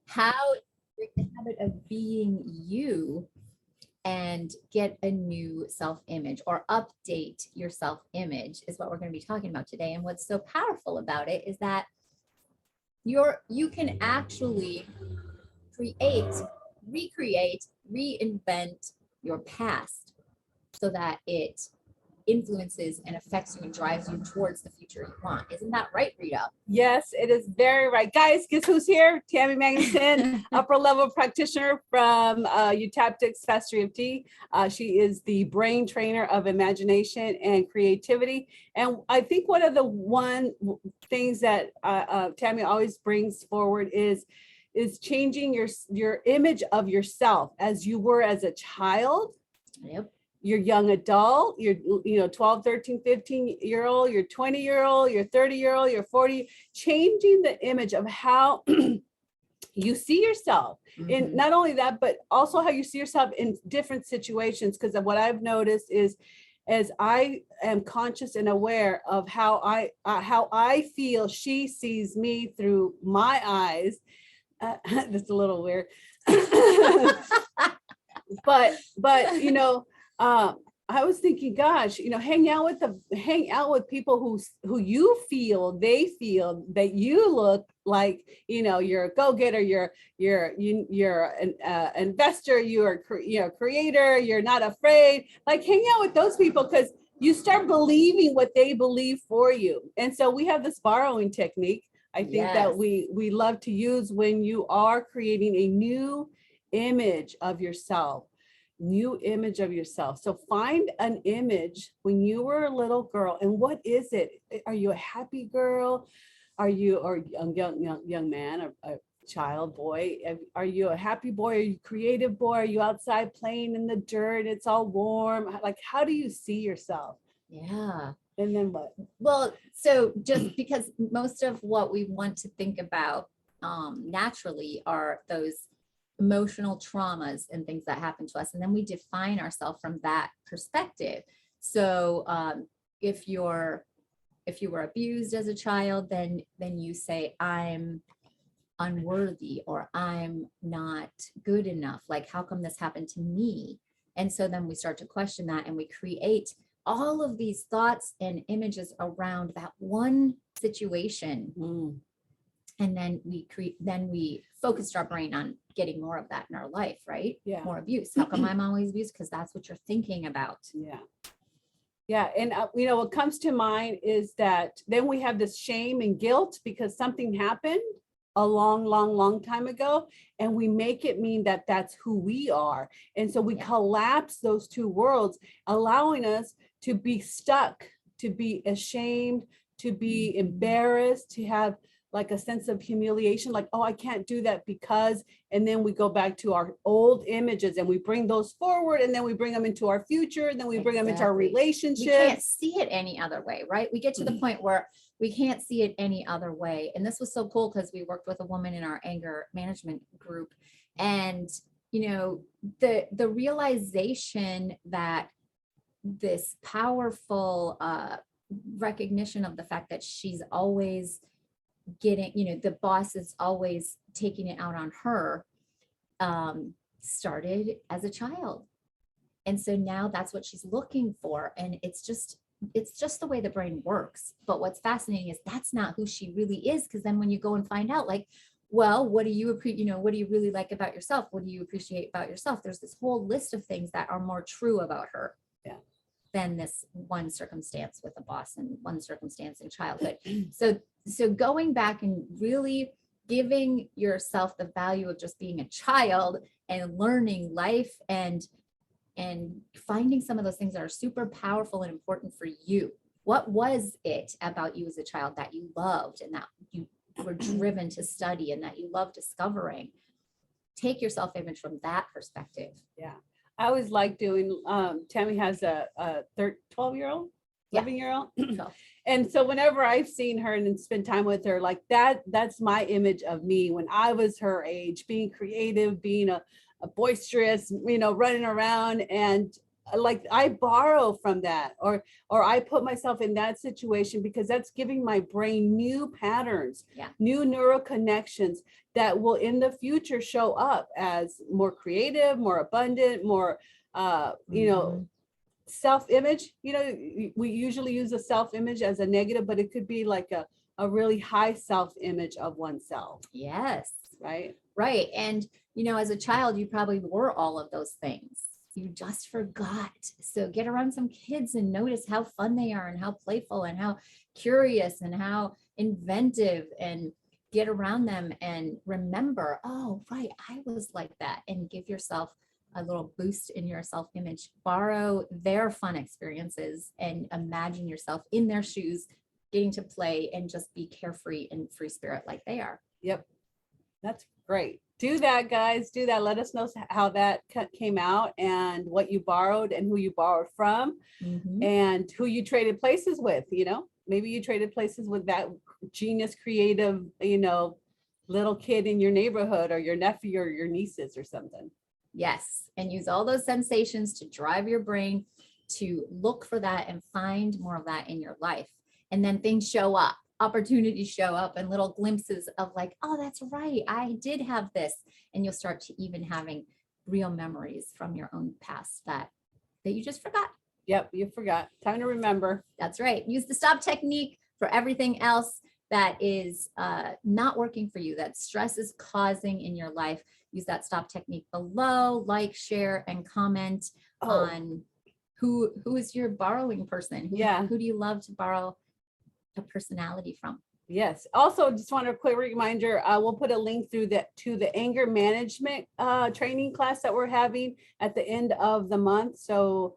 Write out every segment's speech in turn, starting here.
how to break the habit of being you and get a new self-image or update your self-image is what we're going to be talking about today. And what's so powerful about it is that you can actually create, recreate, reinvent your past so that it influences and affects you and drives you towards the future you want. Isn't that right, Rita? Yes, it is very right. Guys, guess who's here? Tammy Magnuson, upper level practitioner from Utaptic's Mastery of T. She is the brain trainer of imagination and creativity. And I think one of the things that Tammy always brings forward is changing your image of yourself as you were as a child. Yep. Your young adult, your 12, 13, 15-year-old, your 20-year-old, your 30-year-old, your 40, changing the image of how you see yourself. And not only that, but also how you see yourself in different situations. Because what I've noticed is, as I am conscious and aware of how I feel, she sees me through my eyes. That's a little weird. but I was thinking, gosh, hang out with people who you feel that you look like, you're a go-getter, you're an investor, you're a creator, you're not afraid. Like, hang out with those people, because you start believing what they believe for you. And so we have this borrowing technique, I think, that we love to use when you are creating a new image of yourself. So find an image when you were a little girl, and what is it? Are you a happy girl? Are you, or young man, a child, boy? Are you a happy boy? Are you a creative boy? Are you outside playing in the dirt? It's all warm. Like, how do you see yourself? Yeah. And then what? Well, so just because most of what we want to think about naturally are those emotional traumas and things that happen to us, and then we define ourselves from that perspective. So if you were abused as a child, then you say, I'm unworthy, or I'm not good enough. Like, how come this happened to me? And so then we start to question that, and we create all of these thoughts and images around that one situation. And then we focused our brain on getting more of that in our life, right? Yeah. More abuse. How come I'm always abused? Because that's what you're thinking about. Yeah. And what comes to mind is that then we have this shame and guilt because something happened a long time ago, and we make it mean that that's who we are. And so we collapse those two worlds, allowing us to be stuck, to be ashamed, to be embarrassed, to have like a sense of humiliation, like, oh, I can't do that because, and then we go back to our old images and we bring those forward, and then we bring them into our future, and then we bring them into our relationships. We can't see it any other way, right? We get to the point where we can't see it any other way. And this was so cool because we worked with a woman in our anger management group, and the realization that this powerful recognition of the fact that she's always getting, the boss is always taking it out on her, started as a child. And so now that's what she's looking for. And it's just the way the brain works. But what's fascinating is that's not who she really is. Because then when you go and find out, like, well, what do you what do you really like about yourself? What do you appreciate about yourself? There's this whole list of things that are more true about her than this one circumstance with a boss and one circumstance in childhood. So going back and really giving yourself the value of just being a child and learning life and finding some of those things that are super powerful and important for you. What was it about you as a child that you loved and that you were driven to study and that you love discovering? Take your self-image from that perspective. Yeah. I always like doing, Tammy has a 12-year-old, 11-year-old. And so whenever I've seen her and spent time with her, like that's my image of me when I was her age, being creative, being a boisterous, running around. And like I borrow from that, or I put myself in that situation because that's giving my brain new patterns, Yeah. new neural connections that will in the future show up as more creative, more abundant, more you know, Mhm. self-image. You know, we usually use a self-image as a negative, but it could be like a really high self-image of oneself, Yes. right? Right. And, as a child, you probably were all of those things. You just forgot. So get around some kids and notice how fun they are and how playful and how curious and how inventive, and get around them and remember, oh, right, I was like that, and give yourself a little boost in your self image. Borrow their fun experiences and imagine yourself in their shoes, getting to play and just be carefree and free spirit like they are. Yep. That's great. Do that, guys. Do that. Let us know how that came out and what you borrowed and who you borrowed from Mhm. and who you traded places with. Maybe you traded places with that genius, creative, little kid in your neighborhood or your nephew or your nieces or something. Yes. And use all those sensations to drive your brain to look for that and find more of that in your life. And then things show up, opportunities show up, and little glimpses of like, oh, that's right, I did have this. And you'll start to even having real memories from your own past that you just forgot. Yep, you forgot. Time to remember. That's right. Use the stop technique for everything else that is not working for you, that stress is causing in your life. Use that stop technique below. Like, share, and comment on who is your borrowing person. Who do you love to borrow a personality from? Yes. Also, just want a quick reminder, we'll put a link to the anger management training class that we're having at the end of the month. So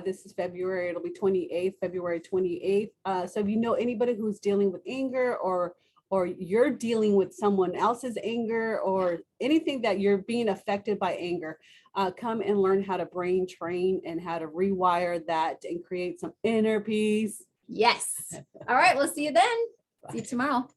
this is February, it'll be February 28th. So if you know anybody who's dealing with anger, or you're dealing with someone else's anger, or anything that you're being affected by anger, come and learn how to brain train and how to rewire that and create some inner peace. Yes. All right. We'll see you then. See you tomorrow.